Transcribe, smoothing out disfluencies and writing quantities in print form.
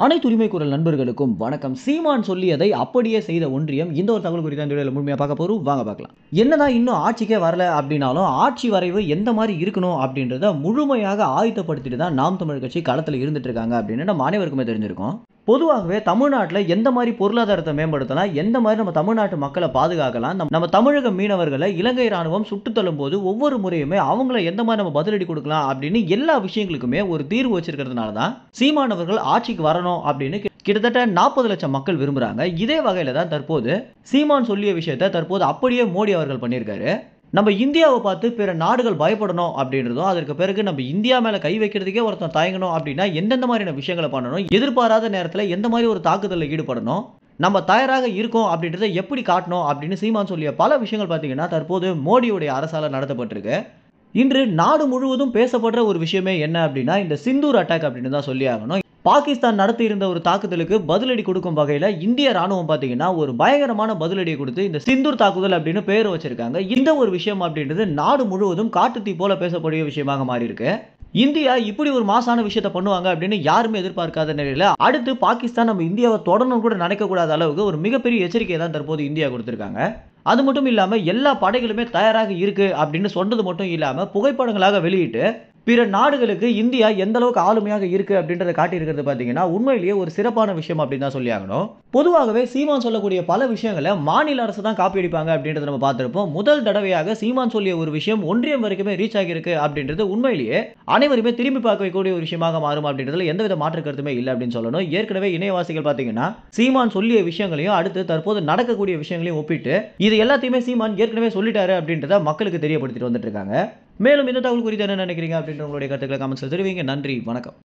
அனைத்து உரிமை குரல் நண்பர்களுக்கும் வணக்கம். சீமான் சொல்லியதை அப்படியே செய்த ஒன்றியம் இந்த ஒரு தகவல் குறித்து இந்த வீடியோல முழுமையா பார்க்க போறோம். வாங்க பார்க்கலாம். என்னதான் இன்னும் ஆட்சிக்கே வரல அப்படின்னாலும் ஆட்சி வரைவு எந்த மாதிரி இருக்கணும் அப்படின்றத முழுமையாக ஆயத்தப்படுத்திட்டு தான் நாம் தமிழர் கட்சி களத்தில் இருந்துட்டு இருக்காங்க அப்படின்னு நம்ம அனைவருக்குமே தெரிஞ்சிருக்கும். பொதுவாகவே தமிழ்நாட்டில் எந்த மாதிரி பொருளாதாரத்தை மேம்படுத்தலாம், எந்த மாதிரி நம்ம தமிழ்நாட்டு மக்களை பாதுகாக்கலாம், நம்ம தமிழக மீனவர்களை இலங்கை ராணுவம் சுட்டுத் தள்ளும் போது ஒவ்வொரு முறையுமே அவங்கள எந்த மாதிரி நம்ம பதிலடி கொடுக்கலாம் அப்படின்னு எல்லா விஷயங்களுக்குமே ஒரு தீர்வு வச்சிருக்கிறதுனால தான் சீமானவர்கள் ஆட்சிக்கு வரணும் அப்படின்னு கிட்டத்தட்ட 40 லட்சம் மக்கள் விரும்புறாங்க. இதே வகையில தான் தற்போது சீமான் சொல்லிய விஷயத்தை தற்போது அப்படியே மோடி அவர்கள் பண்ணியிருக்காரு. நம்ம இந்தியாவை பார்த்து பிற நாடுகள் பயப்படணும் அப்படின்றதும், அதற்கு பிறகு நம்ம இந்தியா மேல கை வைக்கிறதுக்கே ஒருத்தன் தயங்கணும் அப்படின்னா எந்தெந்த மாதிரியான விஷயங்களை பண்ணணும், எதிர்பாராத நேரத்தில் எந்த மாதிரி ஒரு தாக்குதலில் ஈடுபடணும், நம்ம தயாராக இருக்கோம் அப்படின்றத எப்படி காட்டணும் அப்படின்னு சீமான் சொல்லிய பல விஷயங்கள் பார்த்தீங்கன்னா தற்போது மோடியுடைய அரசால நடத்தப்பட்டிருக்கு. இன்று நாடு முழுவதும் பேசப்படுற ஒரு விஷயமே என்ன அப்படின்னா இந்த சிந்தூர் அட்டாக் அப்படின்னு தான் சொல்லி ஆகணும். பாகிஸ்தான் நடத்தி இருந்த ஒரு தாக்குதலுக்கு பதிலடி கொடுக்கும் வகையில இந்திய ராணுவம் பாத்தீங்கன்னா ஒரு பயங்கரமான பதிலடியை கொடுத்து இந்த சிந்தூர் தாக்குதல் அப்படின்னு பேர் வச்சிருக்காங்க. இந்த ஒரு விஷயம் அப்படின்றது நாடு முழுவதும் காட்டுத்தீ போல பேசக்கூடிய விஷயமாக மாறி இருக்கு. இந்தியா இப்படி ஒரு மாசான விஷயத்தை பண்ணுவாங்க அப்படின்னு யாருமே எதிர்பார்க்காத நிலையில அடுத்து பாகிஸ்தான் நம்ம இந்தியாவை தொடரணும் கூட நினைக்க கூடாத அளவுக்கு ஒரு மிகப்பெரிய எச்சரிக்கையை தான் தற்போது இந்தியா கொடுத்திருக்காங்க. அது மட்டும் இல்லாம எல்லா படைகளுமே தயாராக இருக்கு அப்படின்னு சொன்னது மட்டும் இல்லாம புகைப்படங்களாக வெளியிட்டு பிற நாடுகளுக்கு இந்தியா எந்த அளவுக்கு ஆளுமையாக இருக்கு அப்படின்றத காட்டியிருக்கிறது பார்த்தீங்கன்னா உண்மையிலேயே ஒரு சிறப்பான விஷயம் அப்படின்னு தான் சொல்லி ஆகணும். பொதுவாகவே சீமான் சொல்லக்கூடிய பல விஷயங்களை மாநில அரசு தான் காப்பி அடிப்பாங்க அப்படின்றத நம்ம பார்த்திருப்போம். முதல் தடவையாக சீமான் சொல்லிய ஒரு விஷயம் ஒன்றியம் வரைக்குமே ரீச் ஆகியிருக்கு அப்படின்றது உண்மையிலேயே அனைவருமே திரும்பி பார்க்க வைக்கக்கூடிய ஒரு விஷயமாக மாறும் அப்படின்றதுல எந்தவித மாற்று கருத்துமே இல்லை அப்படின்னு சொல்லணும். ஏற்கனவே இணையவாசிகள் பார்த்தீங்கன்னா சீமான் சொல்லிய விஷயங்களையும் அடுத்து தற்போது நடக்கக்கூடிய விஷயங்களையும் ஒப்பிட்டு இது எல்லாத்தையுமே சீமான் ஏற்கனவே சொல்லிட்டாரு அப்படின்றத மக்களுக்கு தெரியப்படுத்திட்டு வந்துட்டு இருக்காங்க. மேலும் இந்த தகவல் குறித்து என்ன நினைக்கிறீங்க அப்படின்ற உங்களுடைய கருத்துக்களை கமெண்ட்ஸ்ல தெரிவிங்க. நன்றி, வணக்கம்.